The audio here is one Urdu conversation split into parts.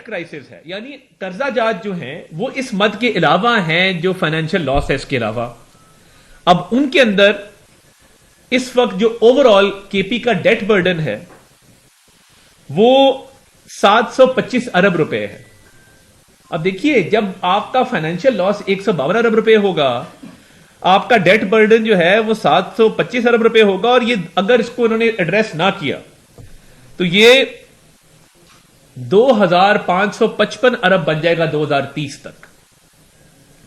کرائسس ہے, یعنی قرضہ جات جو ہیں وہ اس مد کے علاوہ ہیں جو فائنینشیل لاس ہے اس کے علاوہ. اب ان کے اندر اس وقت جو اوور آل کے پی کا ڈیٹ برڈن ہے وہ 725 ارب روپے ہے. اب دیکھیے جب آپ کا فائنینشیل لاس 152 ارب روپے ہوگا, آپ کا ڈیٹ برڈن جو ہے وہ 725 ارب روپے ہوگا, اور یہ اگر اس کو انہوں نے ایڈریس نہ کیا تو یہ 2555 ارب بن جائے گا 2030 تک.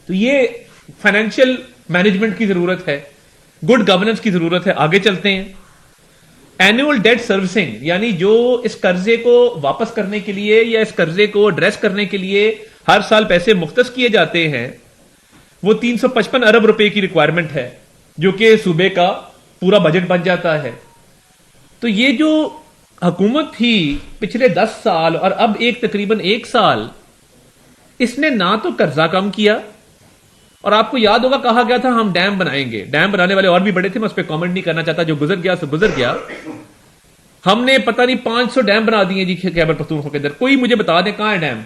تو یہ فائنینشیل مینجمنٹ کی ضرورت ہے, گڈ گورننس کی ضرورت ہے. آگے چلتے ہیں. اینوئل ڈیٹ سروسنگ, یعنی جو اس قرضے کو واپس کرنے کے لیے یا اس قرضے کو ایڈریس کرنے کے لیے ہر سال پیسے مختص کیے جاتے ہیں, وہ 355 ارب روپے کی ریکوائرمنٹ ہے, جو کہ صوبے کا پورا بجٹ بن جاتا ہے. تو یہ جو حکومت تھی پچھلے 10 سال اور اب تقریباً 1 سال, اس نے نہ تو قرضہ کم کیا, اور آپ کو یاد ہوگا کہا گیا تھا ہم ڈیم بنائیں گے. ڈیم بنانے والے اور بھی بڑے تھے, میں اس پہ کامنٹ نہیں کرنا چاہتا, جو گزر گیا سو گزر گیا. ہم نے پتہ نہیں 500 ڈیم بنا دیے جی خیبر پختونخوا کے اندر. کوئی مجھے بتا دیں کہاں ہے ڈیم؟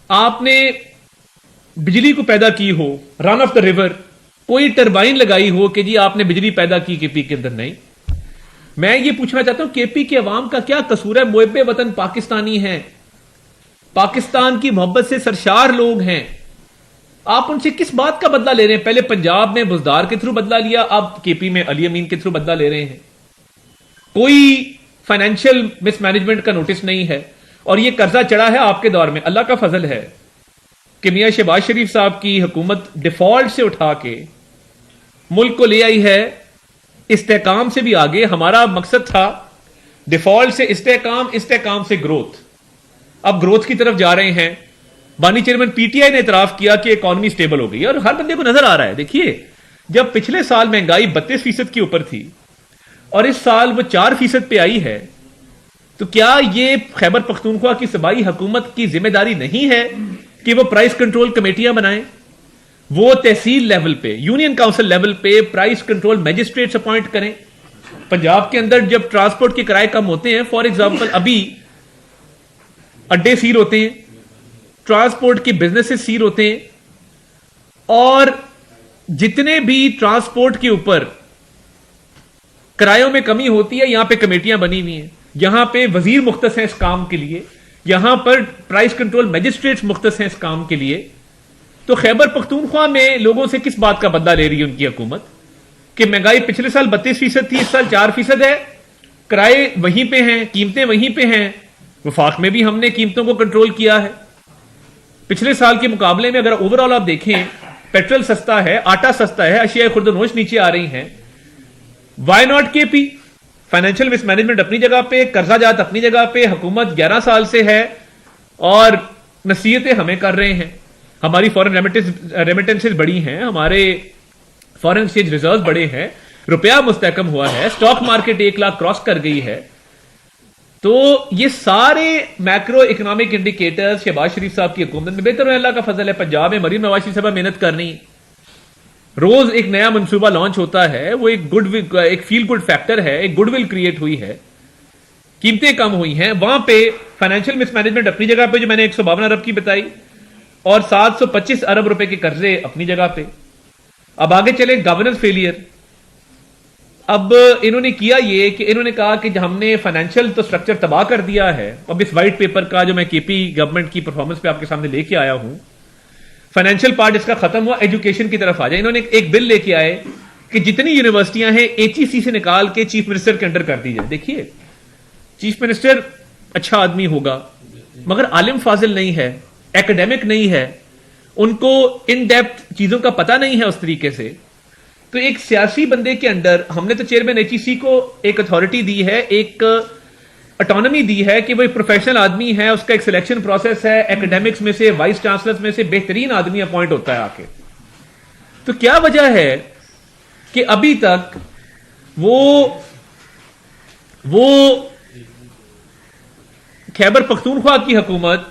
آپ نے بجلی کو پیدا کی ہو رن آف دا ریور, کوئی ٹربائن لگائی ہو کہ جی آپ نے بجلی پیدا کی کے پی کے اندر؟ نہیں. میں یہ پوچھنا چاہتا ہوں کے پی کے عوام کا کیا قصور ہے؟ محب وطن پاکستانی ہیں, پاکستان کی محبت سے سرشار لوگ ہیں, آپ ان سے کس بات کا بدلہ لے رہے ہیں؟ پہلے پنجاب میں بزدار کے تھرو بدلہ لیا, اب کے پی میں علی امین کے تھرو بدلہ لے رہے ہیں. کوئی فائنینشیل مس مینجمنٹ کا نوٹس نہیں ہے, اور یہ قرضہ چڑھا ہے آپ کے دور میں. اللہ کا فضل ہے کہ میاں شہباز شریف صاحب کی حکومت ڈیفالٹ سے اٹھا کے ملک کو لے آئی ہے استحکام سے بھی آگے. ہمارا مقصد تھا ڈیفالٹ سے استحکام, استحکام سے گروتھ. اب گروتھ کی طرف جا رہے ہیں. بانی چیئرمین پی ٹی آئی نے اعتراف کیا کہ اکانومی سٹیبل ہو گئی ہے, اور ہر بندے کو نظر آ رہا ہے. دیکھیے جب پچھلے سال مہنگائی 32% کے اوپر تھی اور اس سال وہ 4% پہ آئی ہے, تو کیا یہ خیبر پختونخوا کی صوبائی حکومت کی ذمہ داری نہیں ہے کہ وہ پرائس کنٹرول کمیٹیاں بنائیں؟ وہ تحصیل لیول پہ, یونین کاؤنسل لیول پہ پرائس کنٹرول میجسٹریٹس اپوائنٹ کریں. پنجاب کے اندر جب ٹرانسپورٹ کے کرائے کم ہوتے ہیں, فار ایگزامپل ابھی اڈے سیر ہوتے ہیں, ٹرانسپورٹ کے بزنسز سیر ہوتے ہیں, اور جتنے بھی ٹرانسپورٹ کے اوپر کرایوں میں کمی ہوتی ہے, یہاں پہ کمیٹیاں بنی ہوئی ہیں, یہاں پہ وزیر مختص ہیں اس کام کے لیے, یہاں پر پرائس کنٹرول میجسٹریٹس مختص ہیں اس کام کے لیے. تو خیبر پختونخوا میں لوگوں سے کس بات کا بدلہ لے رہی ہے ان کی حکومت کہ مہنگائی پچھلے سال 32% تھی, اس سال 4% ہے, کرائے وہیں پہ ہیں, قیمتیں وہیں پہ ہیں. وفاق میں بھی ہم نے قیمتوں کو کنٹرول کیا ہے. پچھلے سال کے مقابلے میں اگر اوور آل آپ دیکھیں, پیٹرول سستا ہے, آٹا سستا ہے, اشیاء خرد و نوش نیچے آ رہی ہیں. وائی ناٹ کے پی؟ فائنینشیل مس مینجمنٹ اپنی جگہ پہ, قرضہ جات اپنی جگہ پہ, حکومت 11 سال سے ہے اور نصیحتیں ہمیں کر رہے ہیں. ہماری فورن ریمیٹنسز بڑی ہیں, ہمارے فورن ایکسچینج ریزرو بڑے ہیں, روپیہ مستحکم ہوا ہے, اسٹاک مارکیٹ 1 لاکھ کراس کر گئی ہے. تو یہ سارے میکرو اکنامک انڈیکیٹر شہباز شریف صاحب کی حکومت میں بہتر ہے. اللہ کا فضل ہے. پنجاب میں مریم نواز شریف صاحب محنت کر رہی ہیں, روز ایک نیا منصوبہ لانچ ہوتا ہے, وہ ایک فیل گڈ فیکٹر ہے, ایک گڈ ول کریٹ ہوئی ہے, قیمتیں کم ہوئی ہیں. وہاں پہ فائنینشیل مس مینجمنٹ اپنی جگہ پہ جو میں نے 152 ارب کی بتائی, اور 725 ارب روپے کے قرضے اپنی جگہ پہ. اب آگے چلیں گورننس فیلئر. اب انہوں نے کیا یہ کہ انہوں نے کہا کہ ہم نے فائنینشیل تو سٹرکچر تباہ کر دیا ہے. اب اس وائٹ پیپر کا جو میں کے پی گورنمنٹ کی پرفارمنس پہ آپ کے سامنے لے کے آیا ہوں, فائنینشیل پارٹ اس کا ختم ہوا, ایجوکیشن کی طرف آ جائے. انہوں نے ایک بل لے کے آئے کہ جتنی یونیورسٹیاں ہیں ایچ ای سی سے نکال کے چیف منسٹر کے انڈر کر دی جائے. دیکھیے چیف منسٹر اچھا آدمی ہوگا مگر عالم فاضل نہیں ہے, ایکڈیمک نہیں ہے, ان کو ان ڈیپتھ چیزوں کا پتہ نہیں ہے اس طریقے سے. تو ایک سیاسی بندے کے انڈر ہم نے تو چیئرمین ایچ ای سی کو ایک اتھارٹی دی ہے, ایک اٹانومی دی ہے کہ وہ ایک پروفیشنل آدمی ہے, اس کا ایک سلیکشن پروسیس ہے, ایکڈیمکس میں سے, وائس چانسلرز میں سے بہترین آدمی اپوائنٹ ہوتا ہے آ کے. تو کیا وجہ ہے کہ ابھی تک وہ خیبر پختونخوا کی حکومت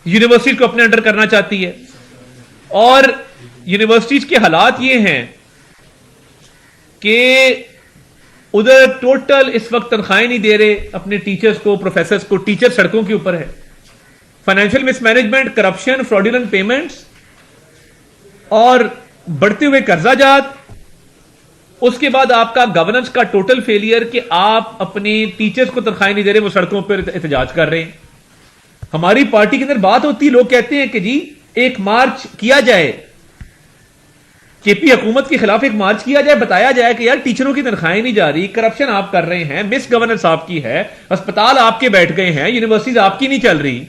یونیورسٹی کو اپنے انڈر کرنا چاہتی ہے, اور یونیورسٹیز کے حالات یہ ہیں کہ ادھر ٹوٹل اس وقت تنخواہیں نہیں دے رہے اپنے ٹیچرز کو، پروفیسرز کو، ٹیچر سڑکوں کے اوپر ہے. فائنینشیل مس مینجمنٹ، کرپشن، فراڈولنٹ پیمنٹس اور بڑھتے ہوئے قرضہ جات. اس کے بعد آپ کا گورننس کا ٹوٹل فیلئر کہ آپ اپنے ٹیچرز کو تنخواہیں نہیں دے رہے، وہ سڑکوں پر احتجاج کر رہے ہیں. ہماری پارٹی کے اندر بات ہوتی ہے، لوگ کہتے ہیں کہ جی ایک مارچ کیا جائے، کے پی حکومت کے خلاف ایک مارچ کیا جائے، بتایا جائے کہ یار ٹیچروں کی تنخواہیں نہیں جا رہی، کرپشن آپ کر رہے ہیں، مس گورننس آپ کی ہے، اسپتال آپ کے بیٹھ گئے ہیں، یونیورسٹیز آپ کی نہیں چل رہی،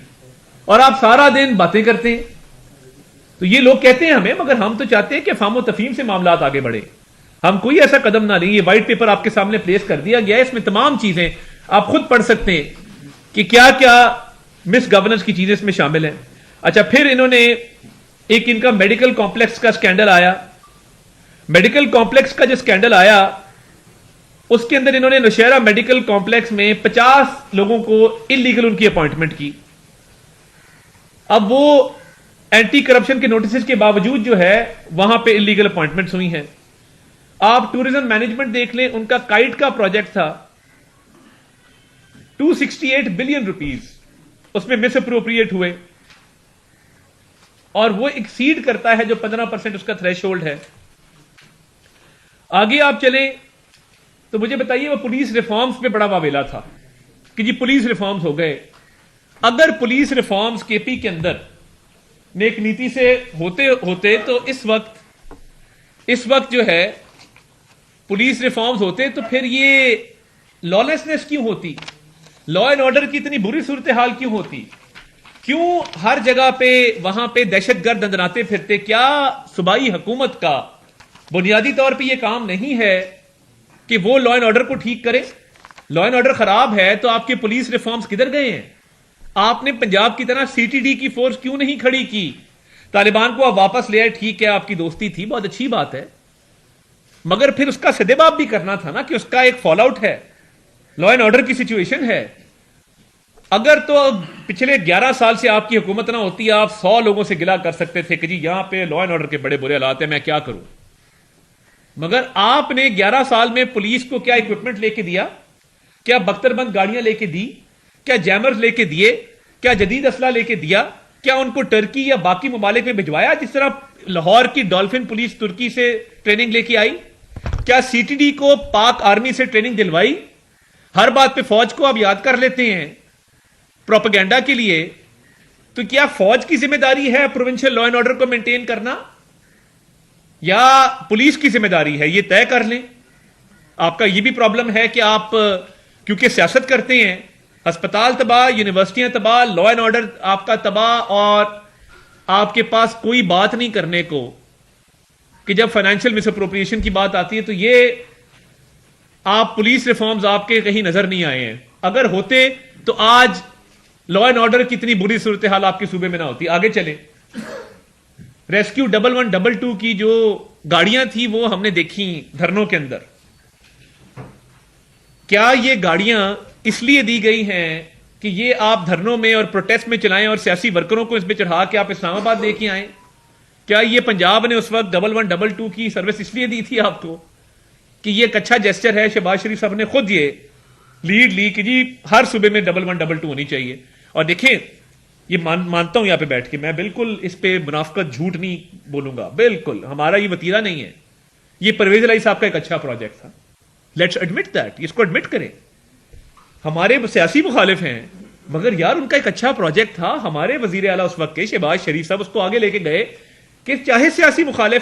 اور آپ سارا دن باتیں کرتے ہیں. تو یہ لوگ کہتے ہیں ہمیں، مگر ہم تو چاہتے ہیں کہ فہم و تفہیم سے معاملات آگے بڑھے. ہم کوئی ایسا قدم نہ لیں. یہ وائٹ پیپر آپ کے سامنے پلیس کر دیا گیا ہے، اس میں تمام چیزیں آپ خود پڑھ سکتے ہیں کہ کیا کیا مس گورننس کی چیزیں اس میں شامل ہیں. اچھا، پھر انہوں نے ایک ان کا میڈیکل کمپلیکس کا سکینڈل آیا. میڈیکل کمپلیکس کا جو سکینڈل آیا اس کے اندر انہوں نے نوشہرہ میڈیکل کمپلیکس میں 50 لوگوں کو انلیگل ان کی اپوائنٹمنٹ کی. اب وہ اینٹی کرپشن کے نوٹسز کے باوجود جو ہے وہاں پہ انلیگل اپوائنٹمنٹس ہوئی ہیں. آپ ٹورزم مینجمنٹ دیکھ لیں، ان کا کائٹ کا پروجیکٹ تھا 268 بلین روپیز، اس میں مس اپروپریٹ ہوئے، اور وہ ایکسیڈ کرتا ہے جو 15% اس کا تھریش ہولڈ ہے. آگے آپ چلیں تو مجھے بتائیے، وہ پولیس ریفارمز پہ بڑا واویلا تھا کہ جی پولیس ریفارمز ہو گئے. اگر پولیس ریفارمز کے پی کے اندر نیک نیتی سے ہوتے تو اس وقت جو ہے پولیس ریفارمز ہوتے تو پھر یہ لا لیسنس کیوں ہوتی، لا اینڈ آرڈر کی اتنی بری صورتحال کیوں ہوتی، کیوں ہر جگہ پہ وہاں پہ دہشت گرد اندراتے پھرتے. کیا صوبائی حکومت کا بنیادی طور پہ یہ کام نہیں ہے کہ وہ لا اینڈ آرڈر کو ٹھیک کرے؟ لا اینڈ آرڈر خراب ہے تو آپ کے پولیس ریفارمز کدھر گئے ہیں؟ آپ نے پنجاب کی طرح سی ٹی ڈی کی فورس کیوں نہیں کھڑی کی؟ طالبان کو آپ واپس لے آئے، ٹھیک ہے آپ کی دوستی تھی، بہت اچھی بات ہے، مگر پھر اس کا سدباب بھی کرنا تھا نا کہ اس کا ایک فال آؤٹ ہے، لا اینڈ آرڈر کی سچویشن ہے. اگر تو پچھلے 11 سال سے آپ کی حکومت نہ ہوتی، آپ 100 لوگوں سے گلا کر سکتے تھے کہ جی یہاں پہ لا اینڈ آرڈر کے بڑے برے حالات ہیں، میں کیا کروں. مگر آپ نے 11 سال میں پولیس کو کیا اکوپمنٹ لے کے دیا؟ کیا بختر بند گاڑیاں لے کے دی؟ کیا جیمرز لے کے دیے؟ کیا جدید اسلحہ لے کے دیا؟ کیا ان کو ٹرکی یا باقی ممالک میں بھجوایا جس طرح لاہور کی ڈالفن پولیس ترکی سے ٹریننگ لے کے آئی؟ کیا سی ٹی ڈی کو پاک آرمی سے ٹریننگ دلوائی؟ ہر بات پہ فوج کو آپ یاد کر لیتے ہیں پروپیگنڈا کے لیے. تو کیا فوج کی ذمہ داری ہے پروونشل لا اینڈ آرڈر کو مینٹین کرنا یا پولیس کی ذمہ داری ہے؟ یہ طے کر لیں. آپ کا یہ بھی پرابلم ہے کہ آپ کیونکہ سیاست کرتے ہیں، ہسپتال تباہ، یونیورسٹیاں تباہ، لا اینڈ آرڈر آپ کا تباہ، اور آپ کے پاس کوئی بات نہیں کرنے کو کہ جب فائنینشیل مس اپروپریشن کی بات آتی ہے تو یہ آپ پولیس ریفارمز آپ کے کہیں نظر نہیں آئے ہیں. اگر ہوتے تو آج لا اینڈ آرڈر کی اتنی بری صورتحال آپ کے صوبے میں نہ ہوتی. آگے چلیں، ریسکیو 1112 کی جو گاڑیاں تھی وہ ہم نے دیکھی دھرنوں کے اندر. کیا یہ گاڑیاں اس لیے دی گئی ہیں کہ یہ آپ دھرنوں میں اور پروٹیسٹ میں چلائیں اور سیاسی ورکروں کو اس میں چڑھا کے آپ اسلام آباد لے کے آئیں؟ کیا یہ پنجاب نے اس وقت 1112 کی سروس اس لیے دی تھی آپ کو کہ یہ ایک اچھا جیسچر ہے؟ شہباز شریف صاحب نے خود یہ لیڈ لی کہ جی ہر صوبے میں 1112 ہونی چاہیے. اور دیکھیں، یہ مانتا ہوں یہاں پہ بیٹھ کے، میں بالکل اس پہ منافقت جھوٹ نہیں بولوں گا، بالکل ہمارا یہ وتیرہ نہیں ہے. یہ پرویز الہی صاحب کا ایک اچھا پروجیکٹ تھا، لیٹس ایڈمٹ دیٹ، اس کو ایڈمٹ کریں. ہمارے سیاسی مخالف ہیں مگر یار ان کا ایک اچھا پروجیکٹ تھا. ہمارے وزیر اعلیٰ اس وقت کے شہباز شریف صاحب اس کو آگے لے کے گئے کہ چاہے سیاسی مخالف